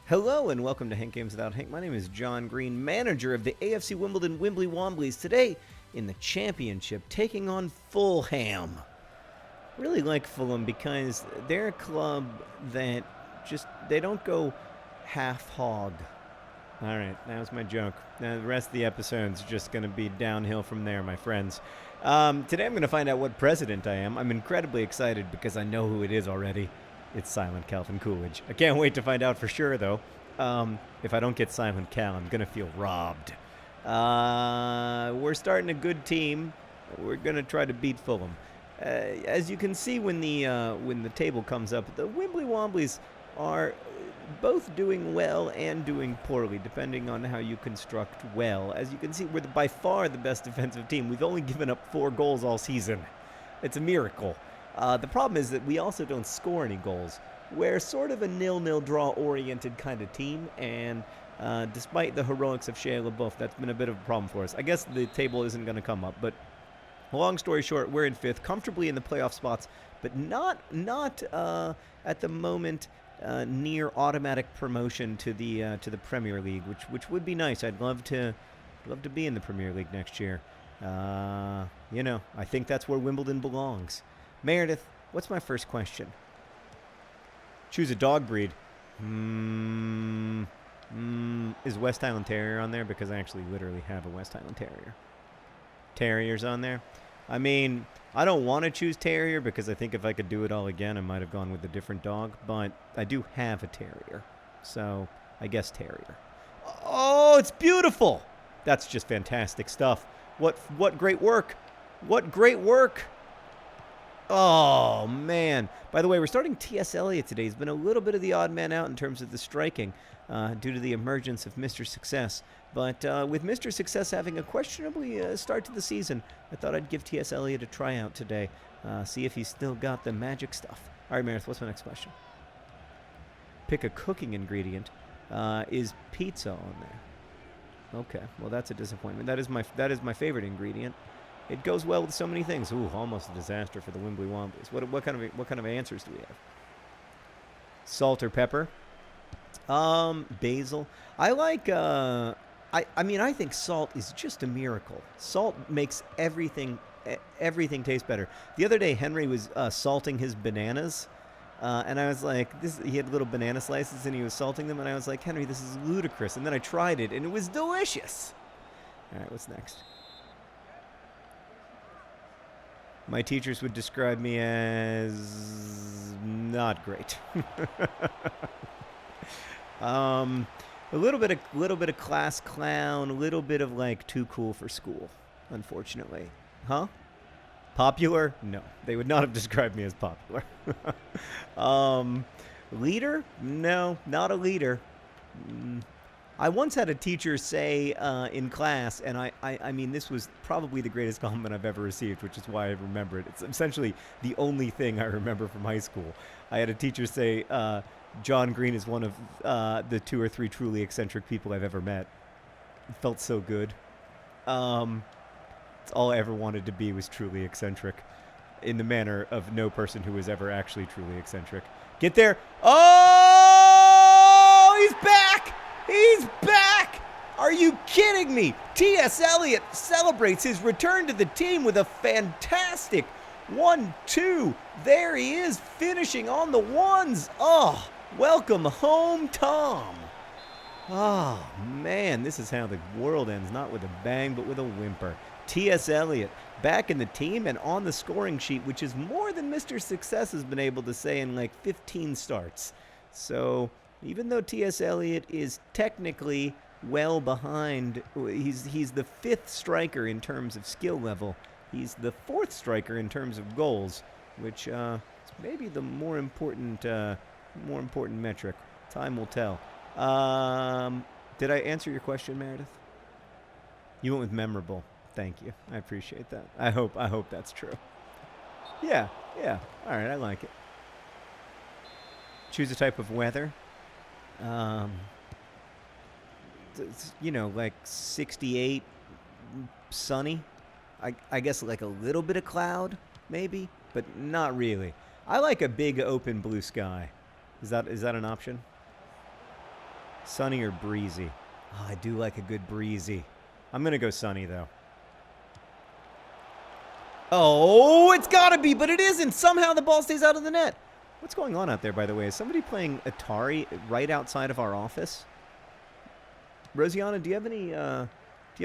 Hello and welcome to Hank Games Without Hank. My name is John Green, manager of the AFC Wimbledon Wimbly Womblys. Today in the championship, taking on Fulham. Really like Fulham because they're a club that they don't go half hog. All right, that was my joke. Now the rest of the episode's just going to be downhill from there, my friends. Today I'm going to find out what president I am. I'm incredibly excited because I know who it is already. It's Silent Calvin Coolidge. I can't wait to find out for sure, though. If I don't get Silent Cal, I'm going to feel robbed. We're starting a good team. We're going to try to beat Fulham. As you can see when the table comes up, the Wimbly Womblys are both doing well and doing poorly, depending on how you construct well. As you can see, we're by far the best defensive team. We've only given up 4 goals all season. It's a miracle. The problem is that we also don't score any goals. We're sort of a nil-nil draw-oriented kind of team, and despite the heroics of Shia LaBeouf, that's been a bit of a problem for us. I guess the table isn't going to come up, but long story short, we're in 5th, comfortably in the playoff spots, but not at the moment near automatic promotion to the Premier League, which would be nice. I'd love to be in the Premier League next year. I think that's where Wimbledon belongs. Meredith, what's my first question? Choose a dog breed. Is West Highland Terrier on there? Because I actually literally have a West Highland Terrier. Terrier's on there. I mean, I don't want to choose Terrier because I think if I could do it all again, I might have gone with a different dog. But I do have a Terrier. So I guess Terrier. Oh, it's beautiful. That's just fantastic stuff. What great work. What great work. Oh, man. By the way, we're starting T.S. Eliot today. He's been a little bit of the odd man out in terms of the striking due to the emergence of Mr. Success. But with Mr. Success having a questionably start to the season, I thought I'd give T.S. Eliot a tryout today, see if he's still got the magic stuff. All right, Meredith, what's my next question? Pick a cooking ingredient. Is pizza on there? Okay, well, that's a disappointment. That is my favorite ingredient. It goes well with so many things. Ooh, almost a disaster for the Wimbly Womblys. What kind of answers do we have? Salt or pepper? Basil. I like. I think salt is just a miracle. Salt makes everything taste better. The other day, Henry was salting his bananas, and I was like, he had little banana slices, and he was salting them, and I was like, Henry, this is ludicrous. And then I tried it, and it was delicious. All right, what's next? My teachers would describe me as not great. A little bit of class clown, a little bit of like too cool for school, unfortunately. Huh? Popular? No, they would not have described me as popular. Leader? No, not a leader. I once had a teacher say in class, and I mean, this was probably the greatest compliment I've ever received, which is why I remember it. It's essentially the only thing I remember from high school. I had a teacher say, John Green is one of the 2 or 3 truly eccentric people I've ever met. It felt so good. It's all I ever wanted to be was truly eccentric, in the manner of no person who was ever actually truly eccentric. Get there. Oh, he's back! He's back! Are you kidding me? T.S. Eliot celebrates his return to the team with a fantastic 1-2. There he is, finishing on the ones. Oh, welcome home, Tom. Oh, man, this is how the world ends. Not with a bang, but with a whimper. T.S. Eliot back in the team and on the scoring sheet, which is more than Mr. Success has been able to say in like 15 starts. So even though T.S. Eliot is technically well behind, he's the 5th striker in terms of skill level. He's the 4th striker in terms of goals, which is maybe the more important metric. Time will tell. Did I answer your question, Meredith? You went with memorable. Thank you. I appreciate that. I hope that's true. Yeah. All right, I like it. Choose a type of weather. Like 68, sunny. I guess like a little bit of cloud, maybe, but not really. I like a big open blue sky. Is that an option? Sunny or breezy? Oh, I do like a good breezy. I'm going to go sunny, though. Oh, it's got to be, but it isn't. Somehow the ball stays out of the net. What's going on out there, by the way? Is somebody playing Atari right outside of our office? Rosianna, do you have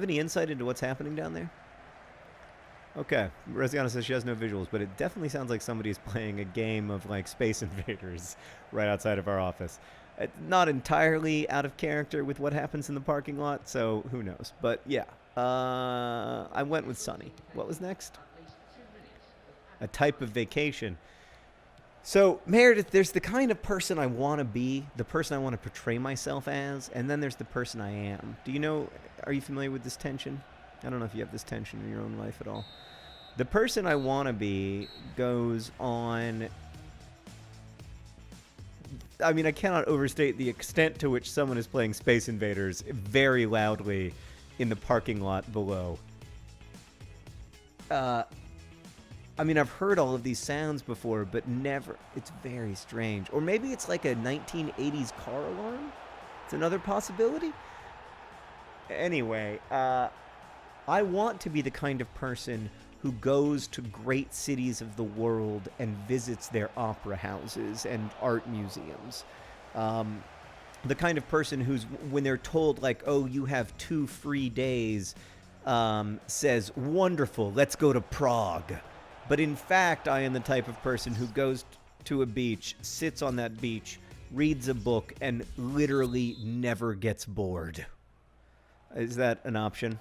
any insight into what's happening down there? Okay, Rosianna says she has no visuals, but it definitely sounds like somebody's playing a game of, like, Space Invaders right outside of our office. It's not entirely out of character with what happens in the parking lot, so who knows. But, yeah, I went with sunny. What was next? A type of vacation. So, Meredith, there's the kind of person I want to be, the person I want to portray myself as, and then there's the person I am. Do you know, are you familiar with this tension? I don't know if you have this tension in your own life at all. The person I want to be goes on... I mean, I cannot overstate the extent to which someone is playing Space Invaders very loudly in the parking lot below. I mean, I've heard all of these sounds before, but never. It's very strange. Or maybe it's like a 1980s car alarm. It's another possibility. Anyway, I want to be the kind of person who goes to great cities of the world and visits their opera houses and art museums. The kind of person who's, when they're told, like, oh, you have 2 free days, says, wonderful, let's go to Prague. But in fact, I am the type of person who goes to a beach, sits on that beach, reads a book, and literally never gets bored. Is that an option?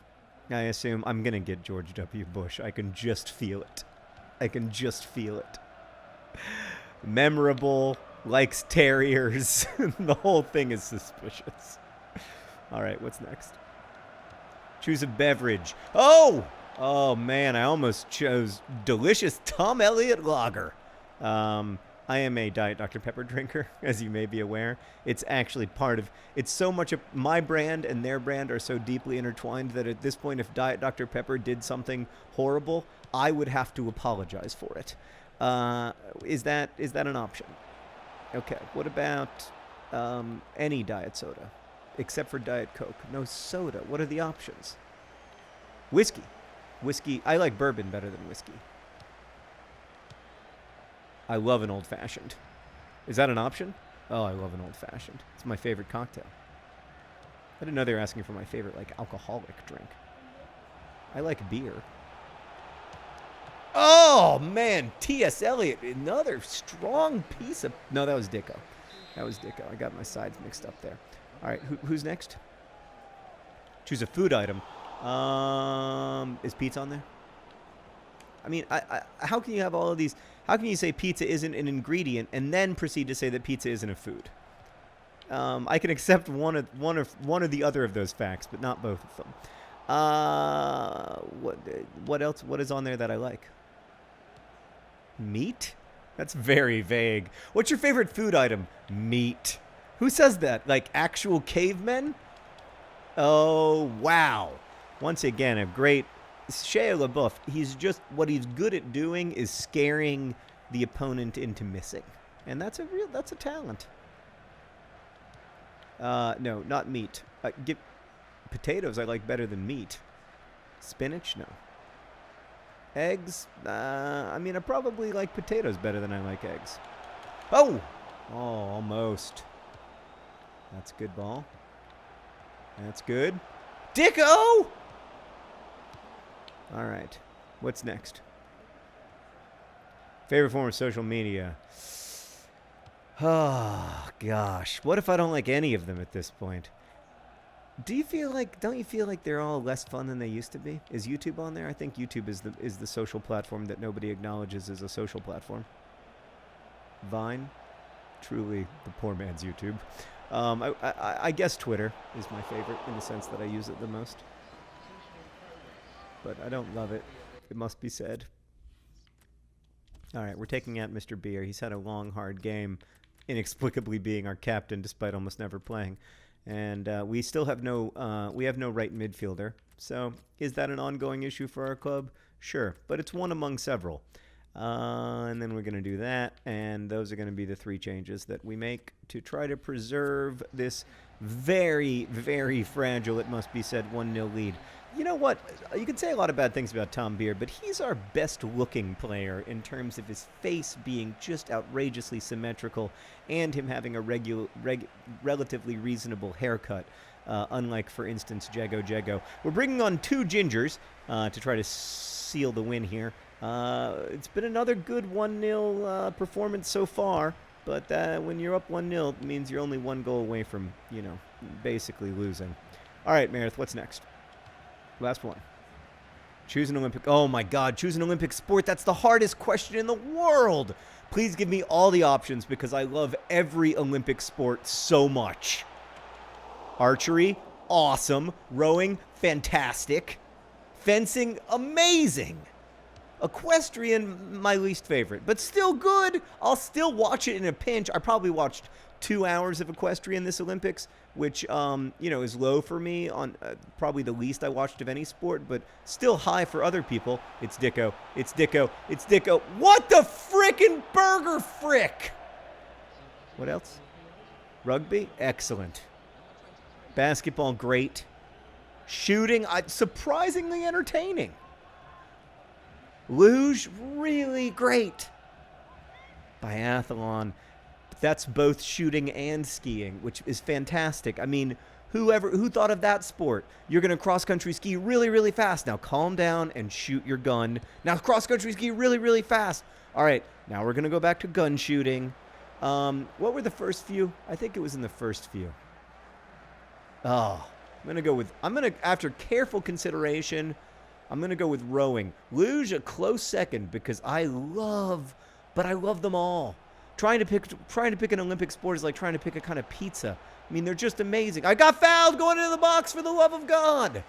I assume I'm going to get George W. Bush. I can just feel it. I can just feel it. Memorable, likes terriers. The whole thing is suspicious. All right, what's next? Choose a beverage. Oh! Oh, man, I almost chose delicious Tom Elliott Lager. I am a Diet Dr. Pepper drinker, as you may be aware. It's actually part of... It's so much of... My brand and their brand are so deeply intertwined that at this point, if Diet Dr. Pepper did something horrible, I would have to apologize for it. Is that an option? Okay, what about any diet soda? Except for Diet Coke. No soda. What are the options? Whiskey. Whiskey. I like bourbon better than whiskey. I love an old-fashioned. Is that an option? Oh, I love an old-fashioned. It's my favorite cocktail. I didn't know they were asking for my favorite, like, alcoholic drink. I like beer. Oh, man. T.S. Eliot, another strong piece of... No, that was Dicko. That was Dicko. I got my sides mixed up there. All right, who's next? Choose a food item. Is pizza on there? I mean, how can you have all of these... How can you say pizza isn't an ingredient and then proceed to say that pizza isn't a food? I can accept one or the other of those facts, but not both of them. What else? What is on there that I like? Meat? That's very vague. What's your favorite food item? Meat. Who says that? Like actual cavemen? Oh, wow. Once again, a great... Shia LaBeouf, what he's good at doing is scaring the opponent into missing. And that's a talent. No, not meat. Potatoes I like better than meat. Spinach? No. Eggs? I mean, I probably like potatoes better than I like eggs. Oh! Oh, almost. That's a good ball. That's good. Dicko! All right. What's next? Favorite form of social media? Oh, gosh. What if I don't like any of them at this point? Don't you feel like they're all less fun than they used to be? Is YouTube on there? I think YouTube is the social platform that nobody acknowledges as a social platform. Vine? Truly the poor man's YouTube. I guess Twitter is my favorite in the sense that I use it the most. But I don't love it. It must be said. All right, we're taking out Mr. Beer. He's had a long, hard game, inexplicably being our captain despite almost never playing. And we still have no right midfielder. So is that an ongoing issue for our club? Sure, but it's one among several. And then we're going to do that, and those are going to be the 3 changes that we make to try to preserve this Very, very fragile, it must be said, 1-0 lead. You know what? You can say a lot of bad things about Tom Beard, but he's our best-looking player in terms of his face being just outrageously symmetrical and him having a relatively reasonable haircut, unlike, for instance, Jago. We're bringing on 2 gingers to try to seal the win here. It's been another good 1-0 performance so far, but when you're up 1-0, it means you're only 1 goal away from, basically losing. All right, Meredith, what's next? Last one. Choose an Olympic. Oh, my God. Choose an Olympic sport. That's the hardest question in the world. Please give me all the options because I love every Olympic sport so much. Archery, awesome. Rowing, fantastic. Fencing, amazing. Equestrian, my least favorite, but still good. I'll still watch it in a pinch. I probably watched 2 hours of equestrian this Olympics, which, is low for me on probably the least I watched of any sport, but still high for other people. It's Dicko. What the frickin' burger frick? What else? Rugby? Excellent. Basketball, great. Shooting, surprisingly entertaining. Luge, really great. Biathlon, that's both shooting and skiing, which is fantastic. I mean, who thought of that sport? You're going to cross-country ski really, really fast. Now calm down and shoot your gun. Now cross-country ski really, really fast. All right, now we're going to go back to gun shooting. What were the first few? I think it was in the first few. After careful consideration, I'm going to go with rowing. Luge, a close second, because I love them all. Trying to pick an Olympic sport is like trying to pick a kind of pizza. I mean, they're just amazing. I got fouled going into the box, for the love of God.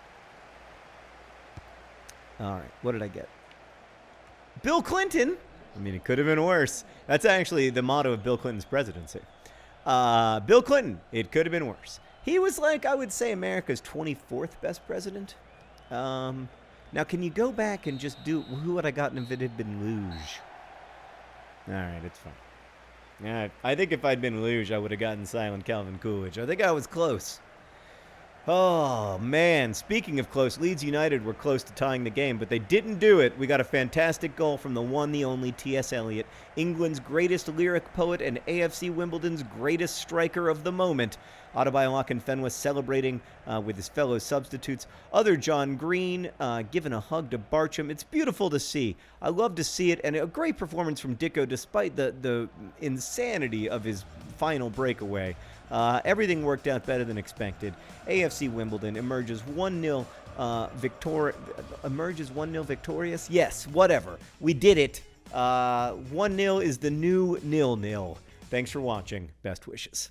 All right, what did I get? Bill Clinton. I mean, it could have been worse. That's actually the motto of Bill Clinton's presidency. Bill Clinton, it could have been worse. He was like, I would say, America's 24th best president. Now, can you go back and just do who would I gotten if it had been Luge? All right, it's fine. All right, I think if I'd been Luge, I would have gotten Silent Calvin Coolidge. I think I was close. Oh, man. Speaking of close, Leeds United were close to tying the game, but they didn't do it. We got a fantastic goal from the one, the only T.S. Eliot, England's greatest lyric poet and AFC Wimbledon's greatest striker of the moment. Adebayo Fenwa celebrating with his fellow substitutes. Other John Green giving a hug to Bartram. It's beautiful to see. I love to see it, and a great performance from Dicko despite the insanity of his final breakaway. Everything worked out better than expected. AFC Wimbledon emerges 1-0 victorious. Yes, whatever. We did it. 1-0 is the new 0-0. Thanks for watching. Best wishes.